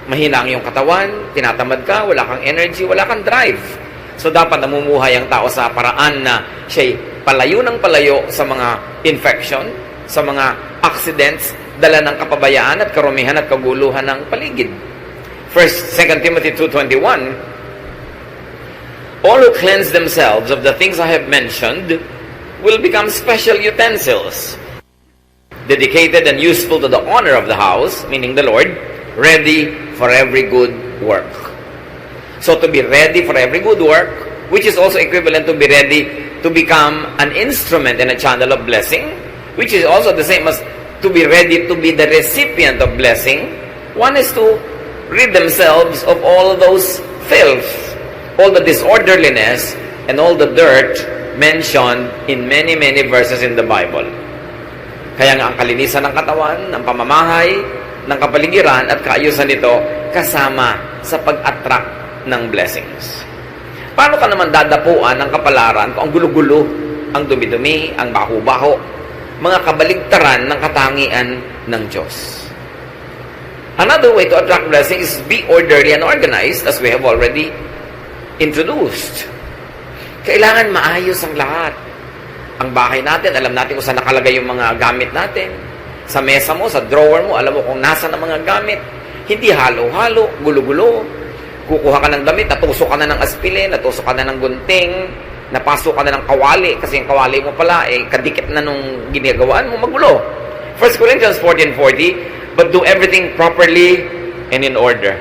Mahina ang iyong katawan, tinatamad ka, wala kang energy, wala kang drive. So dapat namumuhay ang tao sa paraan na siya'y palayo ng palayo sa mga infection, sa mga accidents, dala ng kapabayaan at karumihan at kaguluhan ng paligid. 2 Timothy 2:21, all who cleanse themselves of the things I have mentioned will become special utensils, dedicated and useful to the honor of the house, meaning the Lord, ready for every good work. So to be ready for every good work, which is also equivalent to be ready to become an instrument and a channel of blessing, which is also the same as to be ready to be the recipient of blessing. One is to rid themselves of all those filth, all the disorderliness, and all the dirt mentioned in many, many verses in the Bible. Kaya nga ang kalinisan ng katawan, ng pamamahay, ng kapaligiran at kaayusan nito kasama sa pag-attract ng blessings. Paano ka naman dadapuan ng kapalaran kung ang gulo-gulo, ang dumi-dumi, ang baho-baho, mga kabaligtaran ng katangian ng Diyos? Another way to attract blessings is be orderly and organized, as we have already introduced. Kailangan maayos ang lahat. Ang bahay natin, alam natin kung saan nakalagay yung mga gamit natin. Sa mesa mo, sa drawer mo, alam mo kung nasa ang mga gamit. Hindi halo-halo, gulo-gulo. Kukuha ka ng damit, natusok ka na ng aspilin, natusok ka na ng gunting, napasok ka na ng kawali, kasi yung kawali mo pala, kadikit na nung ginagawaan mo, magulo. 1 Corinthians 14:40, but do everything properly and in order.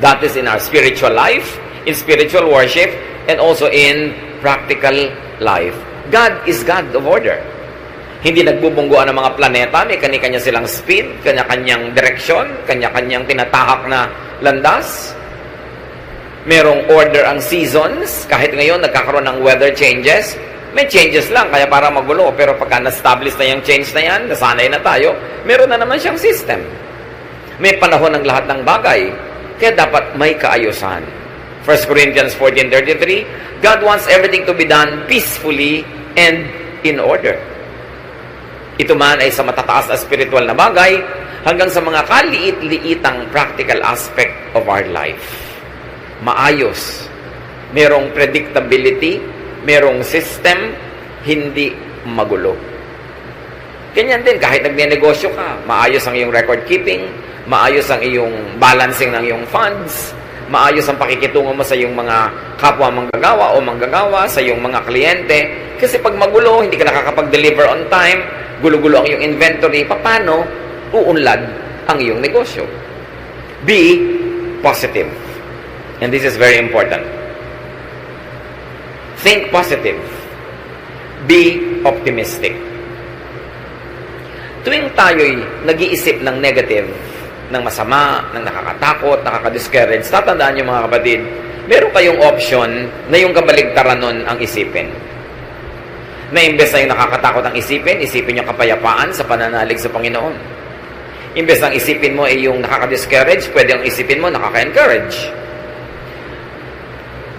That is in our spiritual life, in spiritual worship, and also in practical life. God is God of order. Hindi nagbubungguan ng mga planeta, may kanya-kanya silang speed, kanya-kanyang direksyon, kanya-kanyang tinatahak na landas. Merong order ang seasons. Kahit ngayon nagkakaroon ng weather changes, may changes lang, kaya para magulo. Pero pagka na-establish na yung change na yan, nasanay na tayo, meron na naman siyang system. May panahon ng lahat ng bagay, kaya dapat may kaayusan. 1 Corinthians 14:33, God wants everything to be done peacefully and in order. Ito man ay sa matataas na spiritual na bagay hanggang sa mga kaliit-liitang practical aspect of our life. Maayos. Merong predictability, merong system, hindi magulo. Ganyan din, kahit nagnenegosyo ka, maayos ang iyong record keeping, maayos ang iyong balancing ng iyong funds, maayos ang pakikitungo mo sa iyong mga kapwa manggagawa o manggagawa, sa iyong mga kliyente. Kasi pag magulo, hindi ka nakakapag-deliver on time, gulo-gulo ang iyong inventory, paano uunlad ang iyong negosyo? Be positive. And this is very important. Think positive. Be optimistic. Tuwing tayo'y nag-iisip ng negative, ng masama, ng nakakatakot, nakaka-discourage, tatandaan niyo mga kapatid, meron kayong option na yung kabaligtaran nun ang isipin. Na imbes na yung nakakatakot ang isipin yung kapayapaan sa pananalig sa Panginoon. Imbes na ang isipin mo ay yung nakaka-discourage, pwede ang isipin mo nakaka-encourage.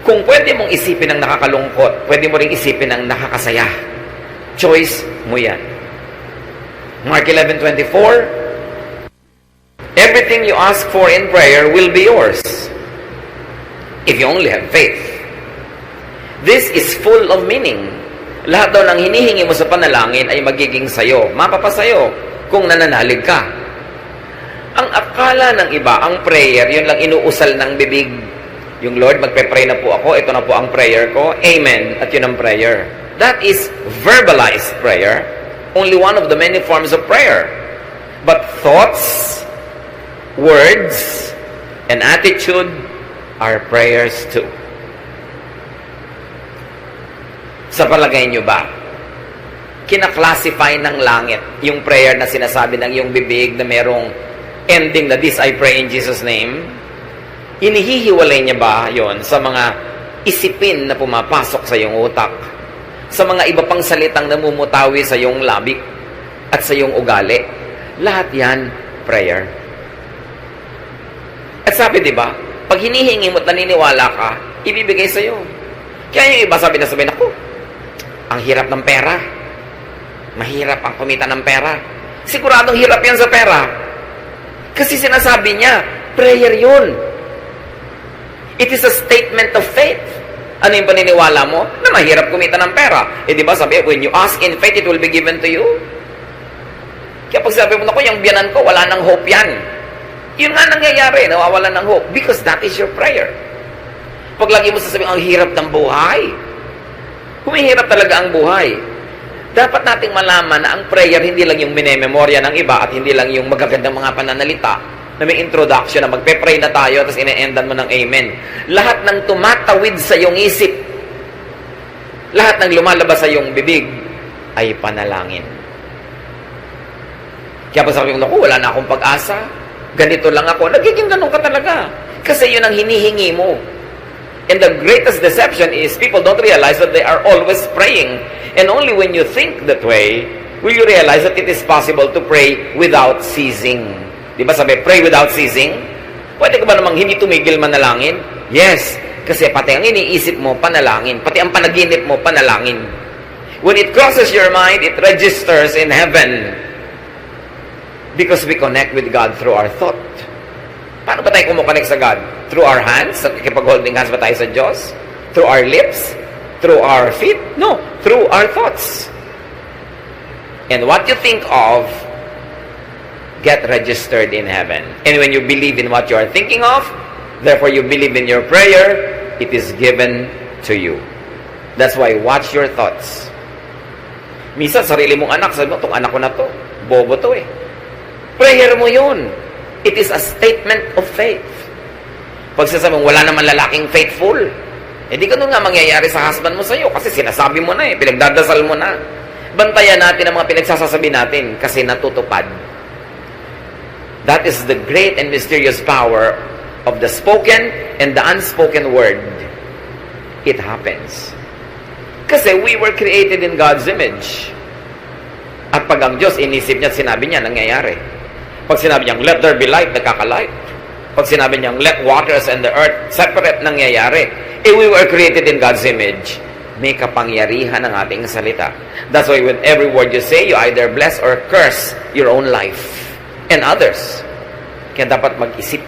Kung pwede mong isipin ang nakakalungkot, pwede mo ring isipin ang nakakasaya. Choice mo yan. Mark 11:24, everything you ask for in prayer will be yours if you only have faith. This is full of meaning. Lahat daw ng hinihingi mo sa panalangin ay magiging sayo, mapapasayo kung nananalig ka. Ang akala ng iba, ang prayer, yun lang inuusal ng bibig. Yung Lord, magpe-pray na po ako, ito na po ang prayer ko, amen, at yun ang prayer. That is verbalized prayer, only one of the many forms of prayer. But thoughts, words, and attitude are prayers too. Sa palagay nyo ba, kinaklasify ng langit yung prayer na sinasabi ng iyong bibig na merong ending na this I pray in Jesus' name? Inihihiwalay niya ba yon sa mga isipin na pumapasok sa iyong utak? Sa mga iba pang salitang namumutawi sa iyong labi at sa iyong ugali? Lahat yan, prayer. At sabi, di ba, pag hinihingi mo at naniniwala ka, ibibigay sa iyo. Kaya yung iba sabi, ako, ang hirap ng pera. Mahirap ang kumita ng pera. Siguradong hirap yan sa pera. Kasi sinasabi niya, prayer yun. It is a statement of faith. Ano yung paniniwala mo? Na mahirap kumita ng pera. Eh di ba sabi, when you ask in faith, it will be given to you. Kaya pag sabi mo, naku, yung biyanan ko, wala nang hope yan. Yun nga nangyayari, nawawalan ng hope. Because that is your prayer. Pag lagi mo sasabihin, ang hirap ng buhay. Humihirap talaga ang buhay. Dapat nating malaman na ang prayer hindi lang yung minememorya ng iba at hindi lang yung magagandang mga pananalita na may introduction na magpe-pray na tayo tapos ine-endan mo ng amen. Lahat ng tumatawid sa iyong isip, lahat ng lumalabas sa iyong bibig ay panalangin. Kaya pag sabi ko, naku, wala na akong pag-asa, ganito lang ako, nagiging ganun ka talaga. Kasi yun ang hinihingi mo. And the greatest deception is people don't realize that they are always praying. And only when you think that way, will you realize that it is possible to pray without ceasing. Di ba sabi, pray without ceasing? Pwede ka ba namang hindi tumigil manalangin? Yes, kasi pati ang iniisip mo, panalangin. Pati ang panaginip mo, panalangin. When it crosses your mind, it registers in heaven. Because we connect with God through our thought. Paano ba tayo kumukonect sa God? Through our hands? Nakikipag-holding hands ba tayo sa Diyos? Through our lips? Through our feet? No, through our thoughts. And what you think of, get registered in heaven. And when you believe in what you are thinking of, therefore you believe in your prayer, it is given to you. That's why, watch your thoughts. Minsan, sarili mong anak, sabi mo, itong anak ko na to, bobo to eh. Prayer mo yun. It is a statement of faith. Pag sasabi mo, wala naman lalaking faithful, eh di ganun nga mangyayari sa husband mo sa'yo kasi sinasabi mo na eh, pinagdadasal mo na. Bantayan natin ang mga pinagsasasabi natin kasi natutupad. That is the great and mysterious power of the spoken and the unspoken word. It happens. Kasi we were created in God's image. At pag ang Diyos inisip niya at sinabi niya, nangyayari. Pag sinabi niyang, let there be light, nagkakalight. Pag sinabi niyang, let waters and the earth separate, nangyayari. If we were created in God's image, may kapangyarihan ang ating salita. That's why with every word you say, you either bless or curse your own life and others. Kaya dapat mag-isip.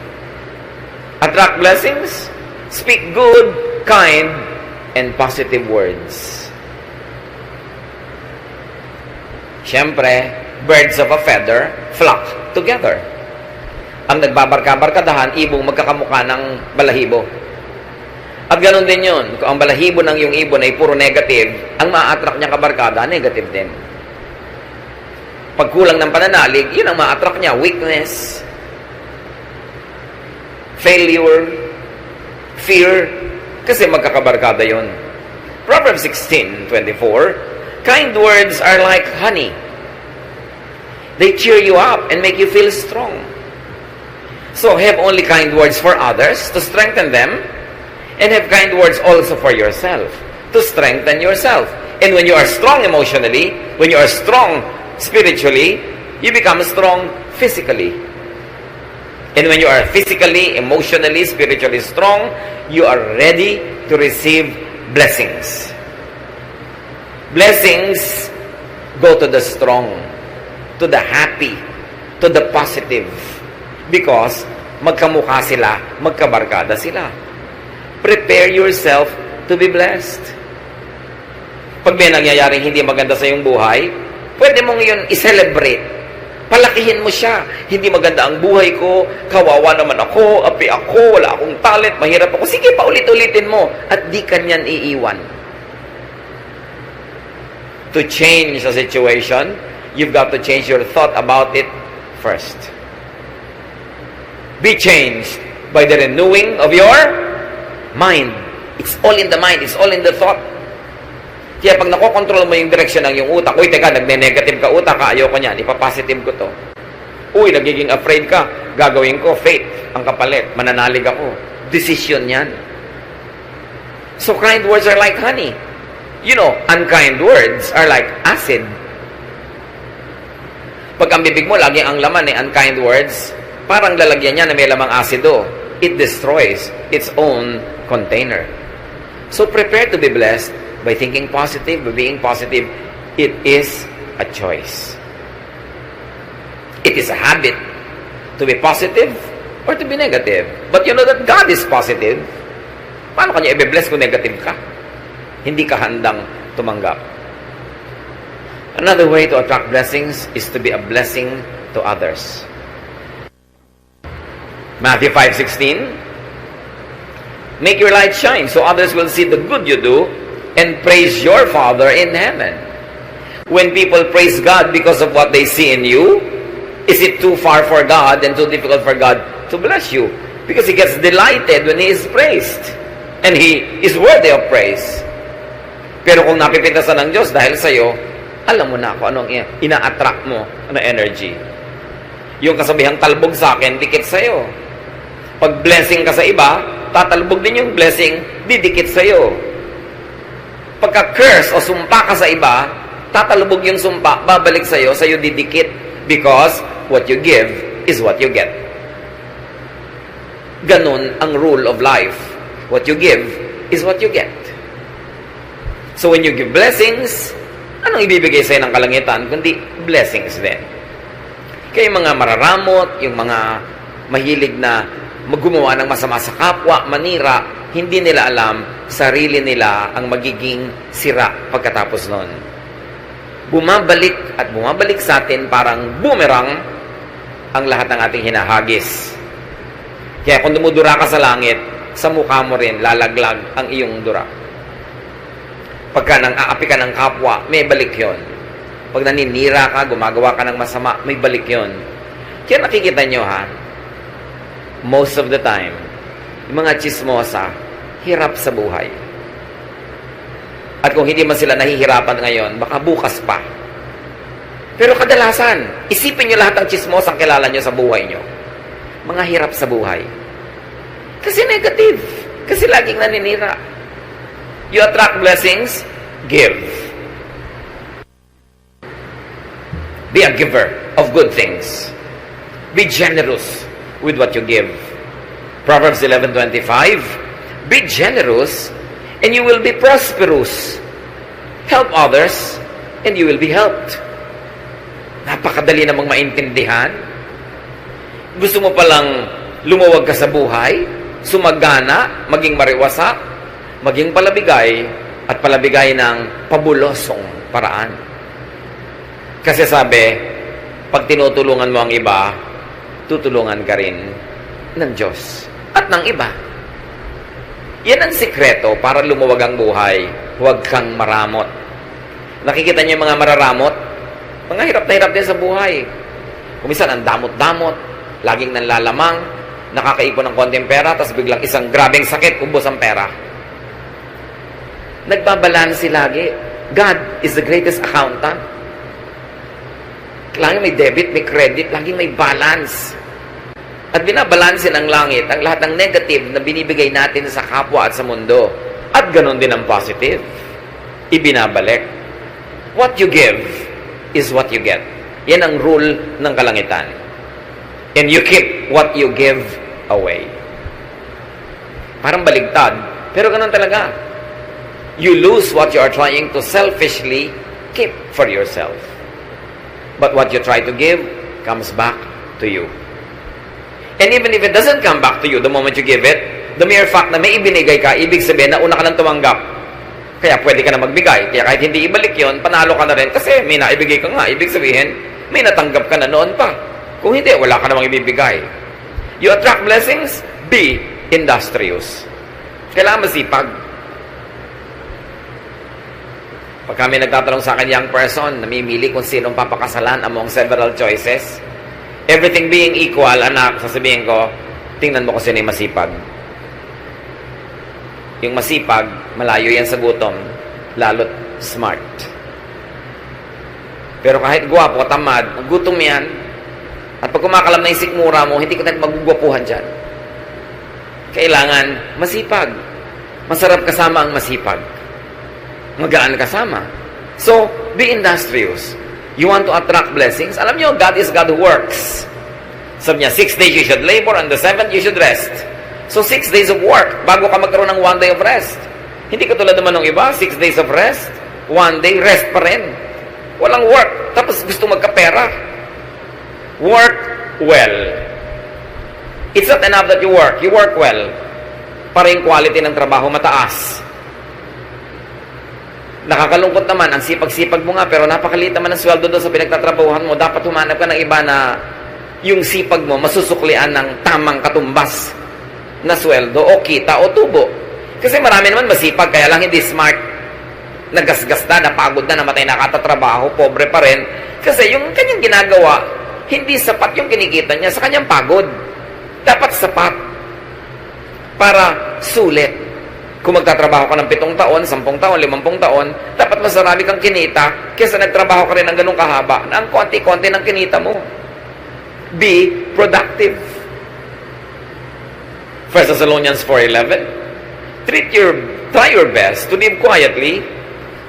Attract blessings, speak good, kind, and positive words. Siyempre, birds of a feather flock together. Ang nagbabarka-barkadahan, ibong magkakamukha ng balahibo. At ganun din yun. Kung ang balahibo ng yung ibon ay puro negative, ang ma-attract niyang kabarkada, negative din. Pag kulang ng pananalig, yun ang ma-attract niya. Weakness, failure, fear, kasi magkakabarkada yun. Proverbs 16:24, kind words are like honey. They cheer you up and make you feel strong. So have only kind words for others to strengthen them, and have kind words also for yourself to strengthen yourself. And when you are strong emotionally, when you are strong spiritually, you become strong physically. And when you are physically, emotionally, spiritually strong, you are ready to receive blessings. Blessings go to the strong, to the happy, to the positive. Because magkamukha sila, magkabarkada sila. Prepare yourself to be blessed. Pag may nangyayaring hindi maganda sa iyong buhay, pwede mong yun i-celebrate. Palakihin mo siya. Hindi maganda ang buhay ko, kawawa naman ako, api ako, wala akong talent, mahirap ako. Sige, paulit-ulitin mo. At di kanyan iiwan. To change a situation, you've got to change your thought about it first. Be changed by the renewing of your mind. It's all in the mind. It's all in the thought. Kaya pag nakokontrol mo yung direksyon ng yung utak, uy, teka, nagne-negative ka utak, ayoko niyan, ipapositive ko to. Uy, nagiging afraid ka, gagawin ko, faith, ang kapalit, mananalig ako. Decision yan. So kind words are like honey. You know, unkind words are like acid. Pag ang bibig mo, lagi ang laman unkind words, parang lalagyan niya na may lamang asido. It destroys its own container. So prepare to be blessed by thinking positive, by being positive. It is a choice. It is a habit. To be positive or to be negative. But you know that God is positive. Paano kanya i-bless kung negative ka? Hindi ka handang tumanggap. Another way to attract blessings is to be a blessing to others. Matthew 5:16, make your light shine so others will see the good you do and praise your Father in heaven. When people praise God because of what they see in you, is it too far for God and too difficult for God to bless you? Because He gets delighted when He is praised. And He is worthy of praise. Pero kung napipintasan ng Diyos dahil sa'yo, alam mo na kung anong ina-attract mo na energy. Yung kasabihang talbog sa akin, dikit sa'yo. Pag blessing ka sa iba, tatalbog din yung blessing, didikit sa'yo. Pagka-curse o sumpa ka sa iba, tatalbog yung sumpa, babalik sa'yo didikit. Because what you give is what you get. Ganun ang rule of life. What you give is what you get. So when you give blessings, anong ibibigay sa'yo ng kalangitan? Kundi blessings din. Kaya yung mga mararamot, yung mga mahilig na gumawa ng masama sa kapwa, manira, hindi nila alam, sarili nila ang magiging sira pagkatapos nun. Bumabalik at bumabalik sa atin parang boomerang ang lahat ng ating hinahagis. Kaya kung dumudura ka sa langit, sa mukha mo rin lalaglag ang iyong dura. Pagka nang aapi ka ng kapwa, may balik yon. Pag naninira ka, gumagawa ka ng masama, may balik yon. Kaya nakikita nyo most of the time, yung mga chismosa, hirap sa buhay. At kung hindi man sila nahihirapan ngayon, baka bukas pa. Pero kadalasan, isipin nyo lahat ng chismosa ang kilala nyo sa buhay nyo. Mga hirap sa buhay. Kasi negative. Kasi laging naninira. You attract blessings, give. Be a giver of good things. Be generous with what you give. Proverbs 11:25, be generous and you will be prosperous. Help others and you will be helped. Napakadali namang maintindihan. Gusto mo palang lumuwag ka sa buhay, sumagana, maging mariwasak, maging palabigay, at palabigay ng pabulosong paraan. Kasi sabi, pag tinutulungan mo ang iba, tutulungan ka rin ng Diyos at ng iba. Yan ang sikreto para lumuwag ang buhay. Huwag kang maramot. Nakikita niyo yung mga mararamot? Mga hirap na hirap din sa buhay. Kumisan, ang damot-damot, laging nanlalamang, nakakaipon ng konting pera, tapos biglang isang grabeng sakit, ubos ang pera. Nagbabalansi lagi. God is the greatest accountant. Laging may debit, may credit, laging may balance. At binabalansin ng langit ang lahat ng negative na binibigay natin sa kapwa at sa mundo. At ganun din ang positive. Ibinabalik. What you give is what you get. Yan ang rule ng kalangitan. And you keep what you give away. Parang baligtad, pero ganun talaga. You lose what you are trying to selfishly keep for yourself. But what you try to give comes back to you. And even if it doesn't come back to you the moment you give it, the mere fact na may ibinigay ka, ibig sabihin na una ka nang tumanggap. Kaya pwede ka na magbigay. Kaya kahit hindi ibalik yon, panalo ka na rin kasi may naibigay ka nga. Ibig sabihin, may natanggap ka na noon pa. Kung hindi, wala ka namang ibibigay. You attract blessings, be industrious. Kailangan masipag. Pag kami nagtatanong sa akin, young person, namimili kung sinong papakasalan among several choices, everything being equal, anak, sasabihin ko, tingnan mo kung sino yung masipag. Yung masipag, malayo yan sa gutom, lalo't smart. Pero kahit guwapo, tamad, gutom yan, at pag kumakalam na yung sikmura mo, hindi ka na magugwapuhan dyan. Kailangan masipag. Masarap kasama ang masipag. Magaan kasama. So, be industrious. You want to attract blessings? Alam nyo, God is God who works. Sabi niya, 6 days you should labor, and the 7th you should rest. So, 6 days of work, bago ka magkaroon ng 1 day of rest. Hindi katulad naman ng iba, 6 days of rest, 1 day, rest pa rin. Walang work, tapos gusto magkapera. Work well. It's not enough that you work well, para yung quality ng trabaho mataas. Nakakalungkot naman, ang sipag-sipag mo nga, pero napakaliit naman ang sweldo doon sa pinagtatrabahuhan mo. Dapat humanap ka ng iba na yung sipag mo masusuklian ng tamang katumbas na sweldo o kita o tubo. Kasi marami naman masipag, kaya lang hindi smart. Nagasgas na, napagod na, namatay na katatrabaho, pobre pa rin. Kasi yung kanyang ginagawa, hindi sapat yung kinikita niya sa kanyang pagod. Dapat sapat para sulit. Kung magtatrabaho ka ng 7 taon, 10 taon, 50 taon, dapat mas marami kang kinita kaysa nagtrabaho ka rin ng ganung kahaba na ang konti-konti ng kinita mo. Be productive. 1 Thessalonians 4:11. Try your best to live quietly,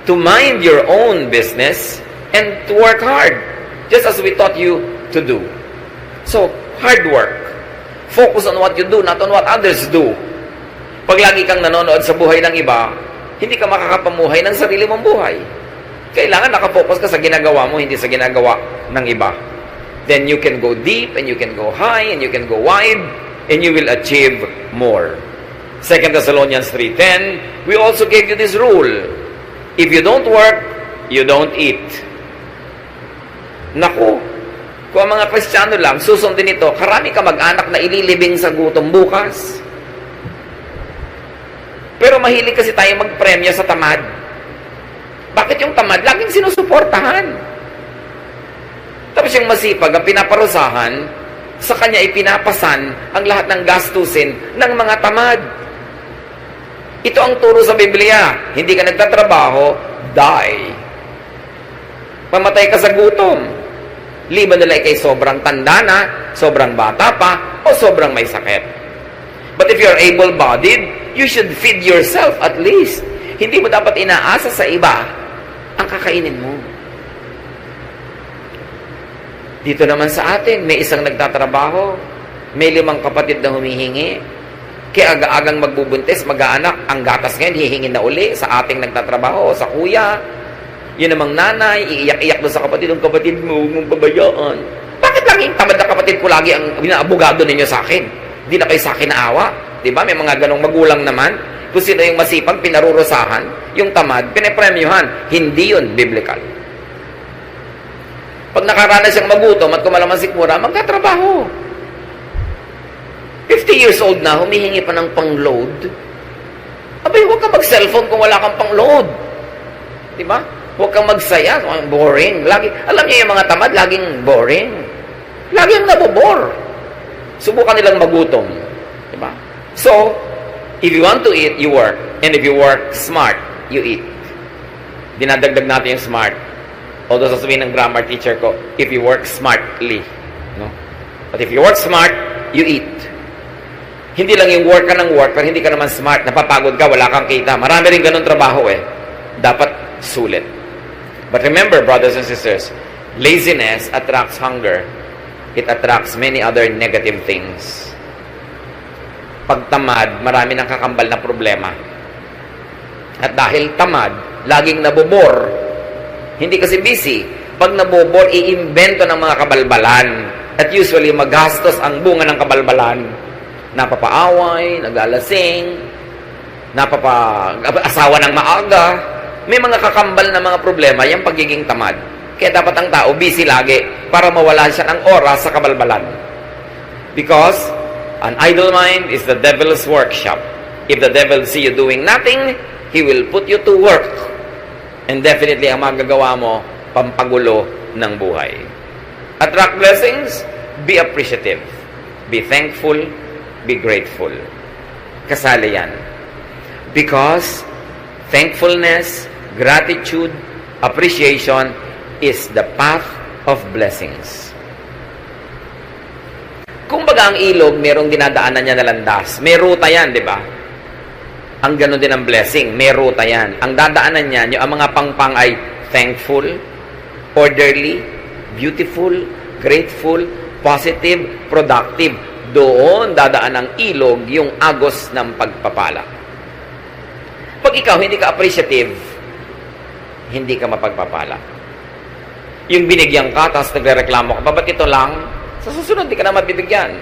to mind your own business, and to work hard, just as we taught you to do. So, hard work. Focus on what you do, not on what others do. Pag lagi kang nanonood sa buhay ng iba, hindi ka makakapamuhay ng sarili mong buhay. Kailangan nakafocus ka sa ginagawa mo, hindi sa ginagawa ng iba. Then you can go deep, and you can go high, and you can go wide, and you will achieve more. 2 Thessalonians 3:10, we also gave you this rule. If you don't work, you don't eat. Naku, kung ang mga Kristiyano lang, susundin ito, karami ka mag-anak na ililibing sa gutom bukas. Pero mahilig kasi tayo magpremyo sa tamad. Bakit yung tamad? Laging sinusuportahan. Tapos yung masipag, ang pinaparusahan, sa kanya ipinapasan ang lahat ng gastusin ng mga tamad. Ito ang turo sa Biblia. Hindi ka nagtatrabaho, die. Pamatay ka sa gutom. Liban nila kay sobrang tanda na, sobrang bata pa, o sobrang may sakit. But if you're able-bodied, you should feed yourself at least. Hindi mo dapat inaasa sa iba ang kakainin mo. Dito naman sa atin, may isang nagtatrabaho, may 5 kapatid na humihingi, kaya aga-agang magbubuntis, mag-aanak, ang gatas ngayon, hihingin na uli sa ating nagtatrabaho, sa kuya. Yun namang nanay, iiyak-iyak doon sa kapatid, ang kapatid mo, huwag mong pabayaan. Bakit laging tamad na kapatid ko lagi ang binaabogado ninyo sa akin? Di na kayo sa akin naawa. Diba? May mga ganong magulang naman. Kung sino yung masipag, pinarurusahan. Yung tamad, pinapremyuhan. Hindi yun biblical. Pag nakaranas siyang magutom at kumalaman sikmura, magtatrabaho. 50 years old na, humihingi pa ng pang-load. Abay, huwag kang mag-cellphone kung wala kang pang-load. Diba? Huwag kang magsaya. Boring. Alam niyo yung mga tamad, laging boring. Laging nabobore. Subukan nilang magutom. Diba? So, if you want to eat, you work. And if you work smart, you eat. Dinadagdag natin yung smart. Although sasabihin ng grammar teacher ko, if you work smartly. No? But if you work smart, you eat. Hindi lang yung work ka ng work, pero hindi ka naman smart. Napapagod ka, wala kang kita. Marami rin ganun trabaho eh. Dapat sulit. But remember, brothers and sisters, laziness attracts hunger. It attracts many other negative things. Pag tamad, marami nang kakambal na problema. At dahil tamad, laging nabobor. Hindi kasi busy. Pag nabobor, iimbento ng mga kabalbalan. At usually, magastos ang bunga ng kabalbalan. Napapaaway, nagalasing, asawa ng maaga. May mga kakambal na mga problema, yung pagiging tamad. Kaya dapat ang tao busy lagi para mawala siya ng oras sa kabalbalan. Because an idle mind is the devil's workshop. If the devil see you doing nothing, he will put you to work. And definitely, ang magagawa mo, pampagulo ng buhay. Attract blessings, be appreciative. Be thankful, be grateful. Kasali yan. Because thankfulness, gratitude, appreciation is the path of blessings. Kung baga ang ilog, merong dinadaanan niya na landas. May ruta yan, di ba? Ang gano'n din ang blessing, may ruta yan. Ang dadaanan niya, yung mga pangpang ay thankful, orderly, beautiful, grateful, positive, productive. Doon dadaan ang ilog yung agos ng pagpapala. Pag ikaw hindi ka appreciative, hindi ka mapagpapala. Yung binigyan ka, tapos nagre-reklamo ka, ba't ito lang? Sa susunod, di ka na mabibigyan.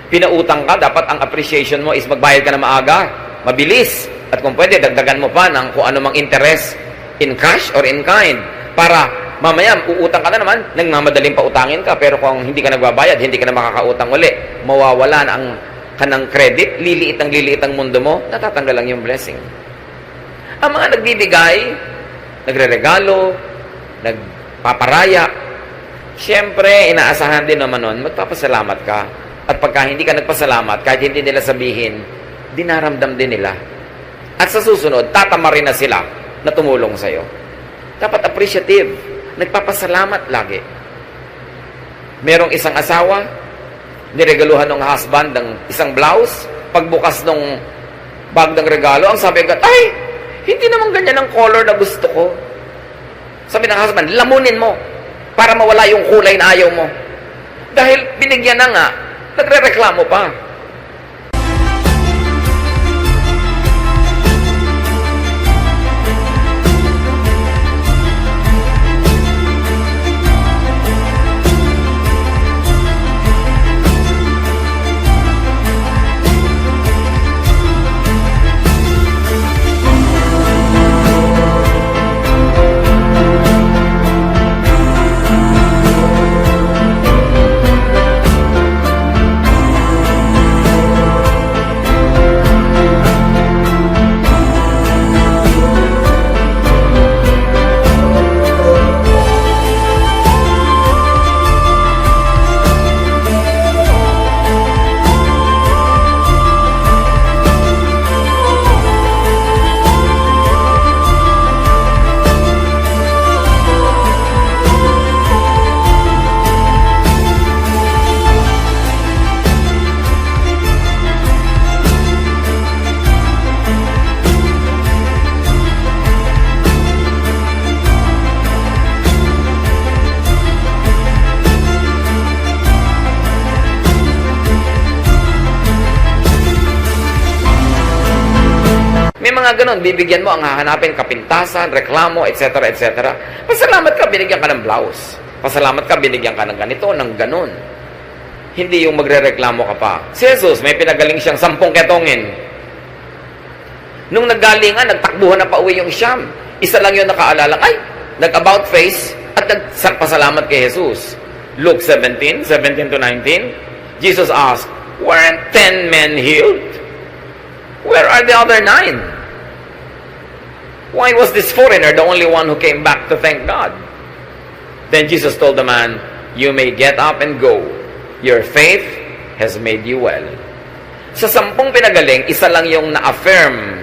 Pinautang ka, dapat ang appreciation mo is magbayad ka na maaga, mabilis. At kung pwede, dagdagan mo pa ng kung ano mang interest in cash or in kind. Para mamaya, uutang ka na naman, nagmamadaling pautangin ka. Pero kung hindi ka nagbabayad, hindi ka na makakautang uli. Mawawala na ang kanang credit, liliit ang mundo mo, natatanggal lang yung blessing. Ang mga nagbibigay, nagre-regalo, nagpaparaya, siyempre, inaasahan din naman nun, magpapasalamat ka. At pagka hindi ka nagpasalamat, kahit hindi nila sabihin, dinaramdam din nila. At sa susunod, tatama rin na sila na tumulong sa'yo. Dapat appreciative, nagpapasalamat lagi. Merong isang asawa, niregaluhan ng husband ng isang blouse, pagbukas ng bag ng regalo, ang sabi agad, ay, hindi naman ganyan ang color na gusto ko. Sabi ng husband, lamunin mo para mawala yung kulay na ayaw mo. Dahil binigyan na nga, nagre-reklamo pa. Mga ganun, bibigyan mo ang hahanapin, kapintasan, reklamo, etc., etc. Pasalamat ka, binigyan ka ng blouse. Pasalamat ka, binigyan ka ng ganito, ng ganun. Hindi yung magre-reklamo ka pa. Si Jesus, may pinagaling siyang 10 ketongin. Nung naggalingan, nagtakbuhan na pa uwi yung Siyam. Isa lang yung nakaalala, ay, nag-about face at nagpasalamat kay Jesus. Luke 17:17-19, Jesus asked, weren't 10 men healed? Where are the other 9? Why was this foreigner the only one who came back to thank God? Then Jesus told the man, you may get up and go. Your faith has made you well. Sa 10 pinagaling, isa lang yung na-affirm,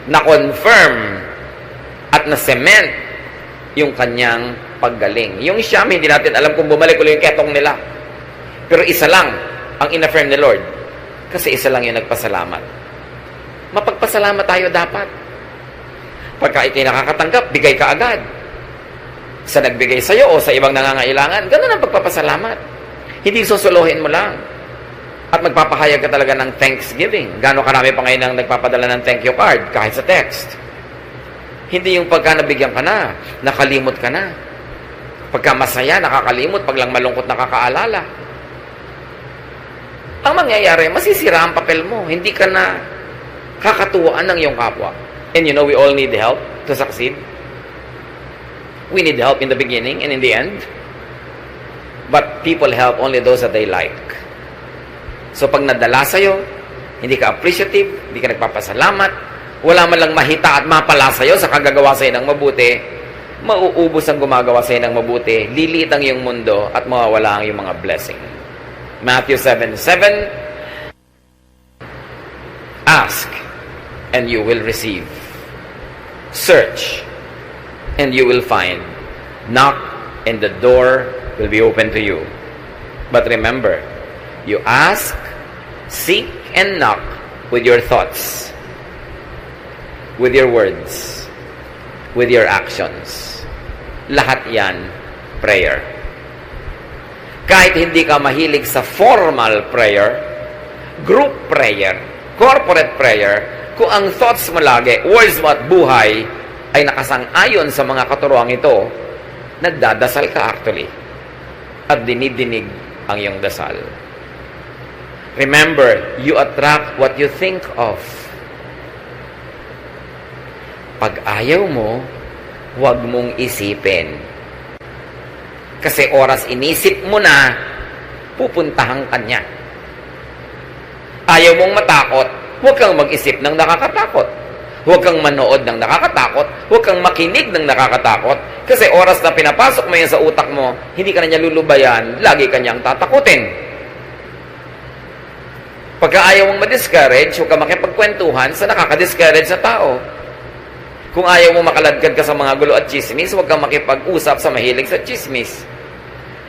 na-confirm, at na-cement yung kanyang paggaling. Yung Siyam, hindi natin alam kung bumalik ulit yung ketong nila. Pero isa lang ang in-affirm ni Lord. Kasi isa lang yung nagpasalamat. Mapagpasalamat tayo dapat. Pagka ikay nakakatanggap, bigay ka agad. Sa nagbigay sa'yo o sa ibang nangangailangan, ganun ang pagpapasalamat. Hindi susuluhin mo lang. At magpapahayag ka talaga ng thanksgiving. Gano'ng karami pa ngayon ang nagpapadala ng thank you card kahit sa text. Hindi yung pagka nabigyan ka na, nakalimot ka na. Pagka masaya, nakakalimot. Pag lang malungkot, nakakaalala. Ang mangyayari, masisira ang papel mo. Hindi ka na kakatuwaan ng iyong kapwa. And you know, we all need help to succeed. We need help in the beginning and in the end. But people help only those that they like. So pag nadala sa'yo, hindi ka appreciative, hindi ka nagpapasalamat, wala man lang mahita at mapala sa'yo sa kagagawa sa'yo ng mabuti, mauubos ang gumagawa sa'yo ng mabuti, liliit ang iyong mundo at mawawala ang iyong mga blessing. Matthew 7:7, ask and you will receive. Search and you will find. Knock and the door will be open to you. But remember, you ask, seek, and knock with your thoughts, with your words, with your actions. Lahat yan, prayer. Kahit hindi ka mahilig sa formal prayer, group prayer, corporate prayer, kung ang thoughts mo lagi, words mo at buhay, ay nakasang-ayon sa mga katuruang ito, nagdadasal ka actually. At dinidinig ang iyong dasal. Remember, you attract what you think of. Pag ayaw mo, huwag mong isipin. Kasi oras inisip mo na, pupuntahan ka niya. Ayaw mong matakot, huwag kang mag-isip ng nakakatakot. Huwag kang manood ng nakakatakot, huwag kang makinig ng nakakatakot. Kasi oras na pinapasok mo yan sa utak mo, hindi ka na niya lulubayan, lagi ka niyang tatakutin. Pagka ayaw mong ma-discourage, huwag kang makipagkwentuhan sa nakaka-discourage na tao. Kung ayaw mo makaladkad ka sa mga gulo at chismis, huwag kang makipag-usap sa mahilig sa chismis.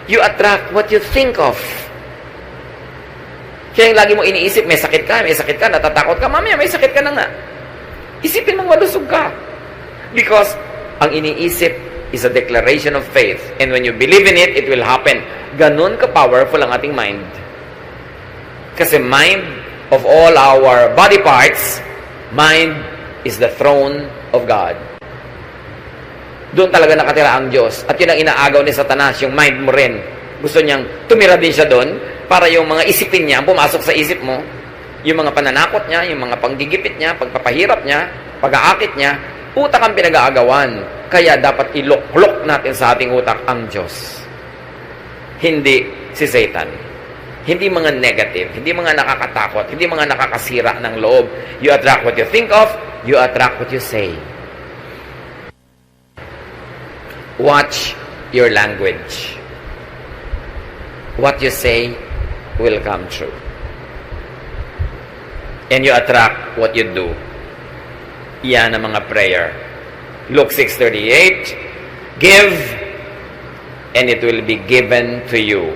You attract what you think of. Kaya yung lagi mo iniisip, may sakit ka, natatakot ka, mamaya may sakit ka na nga. Isipin mong malusog ka. Because ang iniisip is a declaration of faith. And when you believe in it, it will happen. Ganun ka-powerful ang ating mind. Kasi mind of all our body parts, mind is the throne of God. Doon talaga nakatira ang Diyos. At yun ang inaagaw ni Satanas, yung mind mo rin. Gusto niyang tumira din siya doon para yung mga isipin niya, pumasok sa isip mo, yung mga pananakot niya, yung mga panggigipit niya, pagpapahirap niya, pag-aakit niya, utak ang pinag-aagawan. Kaya dapat iloklok natin sa ating utak ang Diyos. Hindi si Satan. Hindi mga negative, hindi mga nakakatakot, hindi mga nakakasira ng loob. You attract what you think of, you attract what you say. Watch your language. What you say will come true. And you attract what you do. Yan ang mga prayer. Luke 6:38, give, and it will be given to you.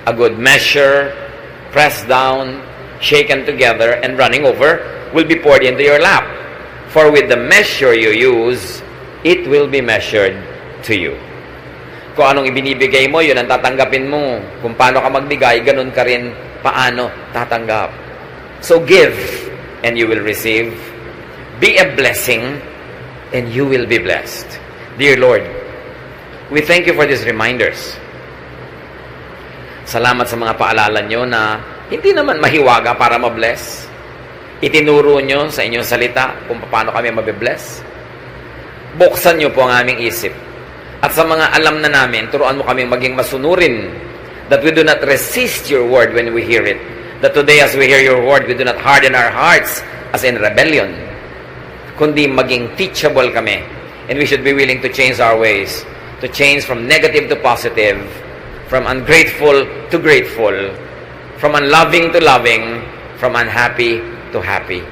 A good measure, pressed down, shaken together, and running over, will be poured into your lap. For with the measure you use, it will be measured to you. Kung anong ibinibigay mo, yun ang tatanggapin mo. Kung paano ka magbigay, ganun ka rin paano tatanggap. So give, and you will receive. Be a blessing, and you will be blessed. Dear Lord, we thank you for these reminders. Salamat sa mga paalala nyo na hindi naman mahiwaga para mabless. Itinuro nyo sa inyong salita kung paano kami mabibless. Buksan nyo po ang aming isip. At sa mga alam na namin, turuan mo kami maging masunurin, that we do not resist your word when we hear it. That today as we hear your word, we do not harden our hearts as in rebellion, kundi maging teachable kami. And we should be willing to change our ways, to change from negative to positive, from ungrateful to grateful, from unloving to loving, from unhappy to happy.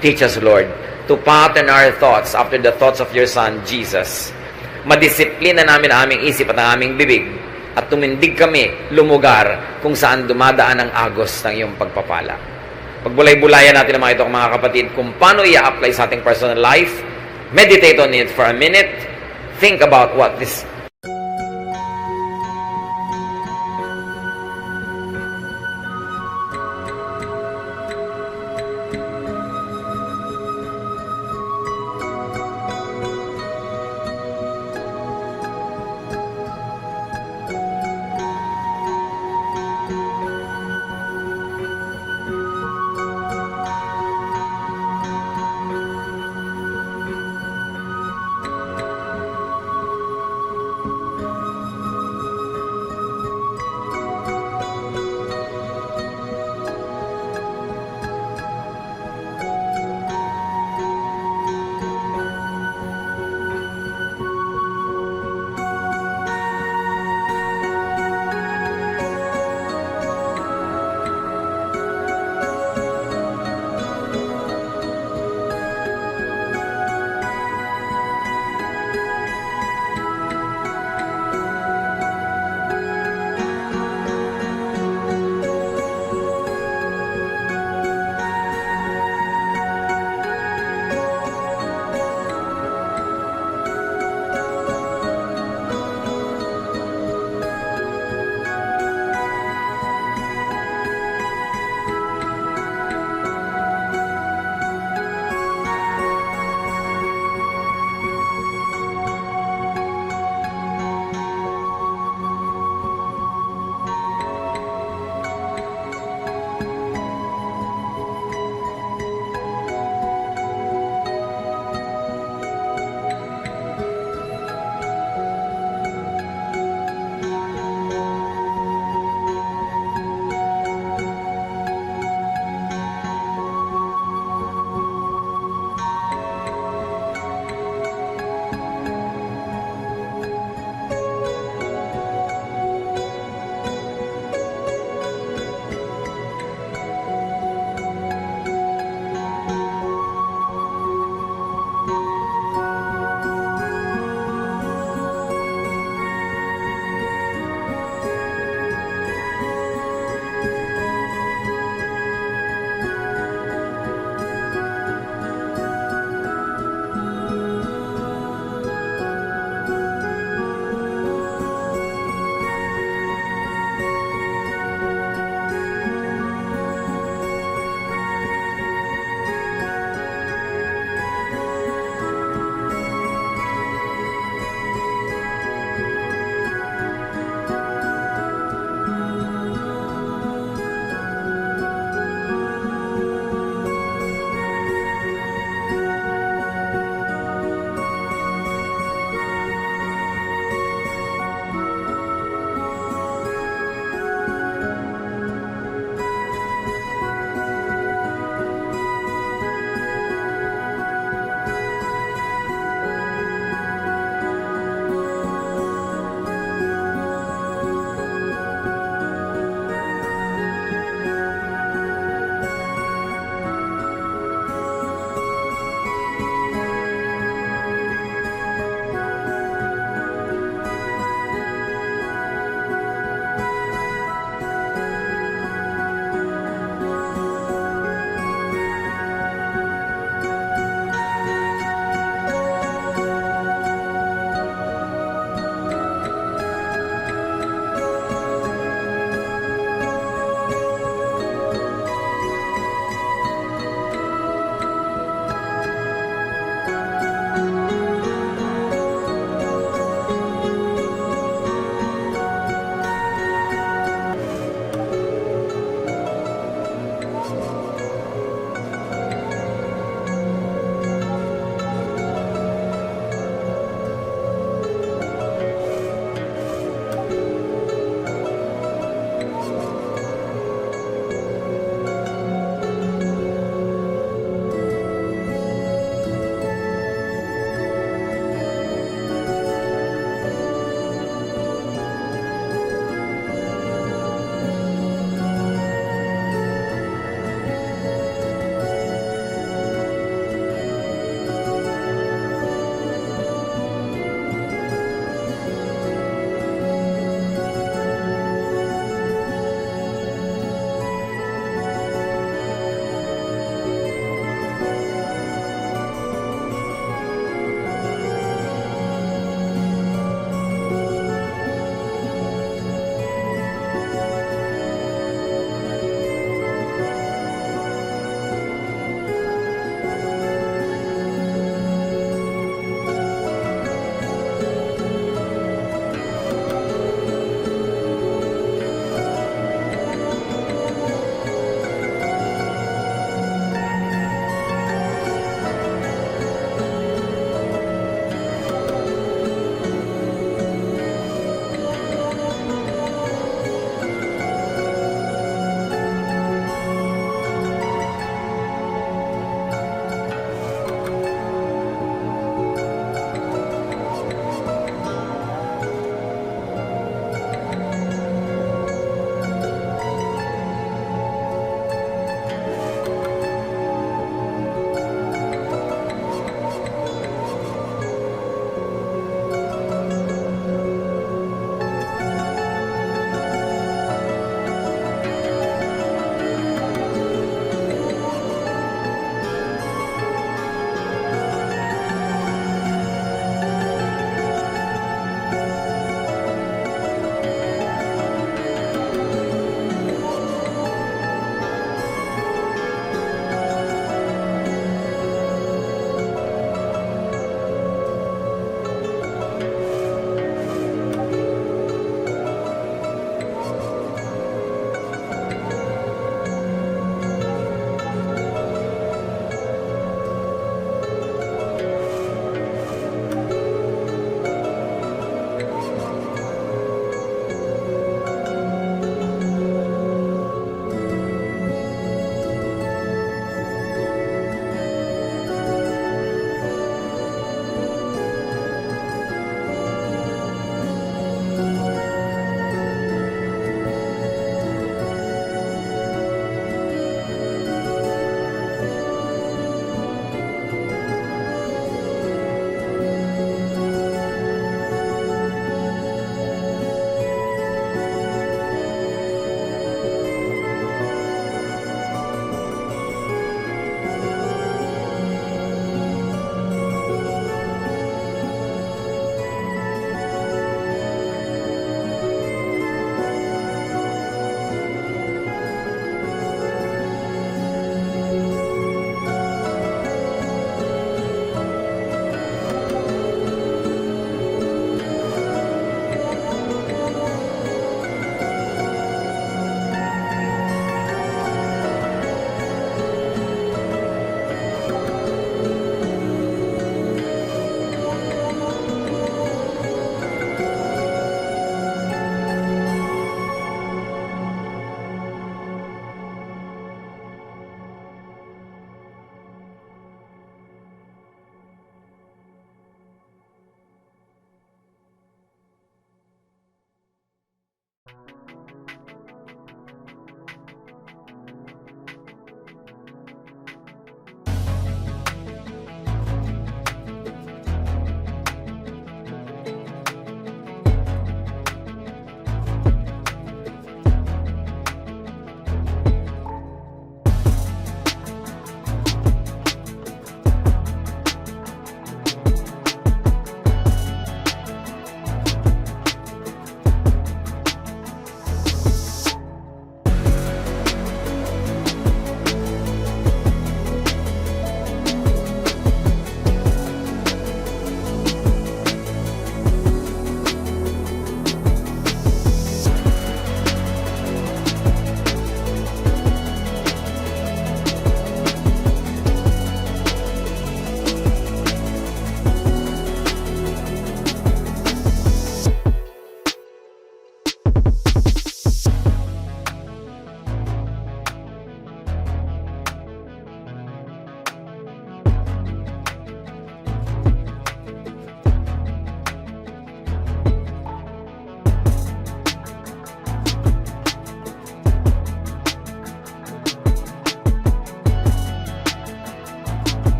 Teach us, Lord, to pattern our thoughts after the thoughts of your Son, Jesus. Madisiplina namin ang aming isip at ang aming bibig at tumindig kami lumugar kung saan dumadaan ang agos ng iyong pagpapala. Pagbulay-bulayan natin ang mga ito, mga kapatid, kung paano i-apply sa ating personal life. Meditate on it for a minute. Think about what this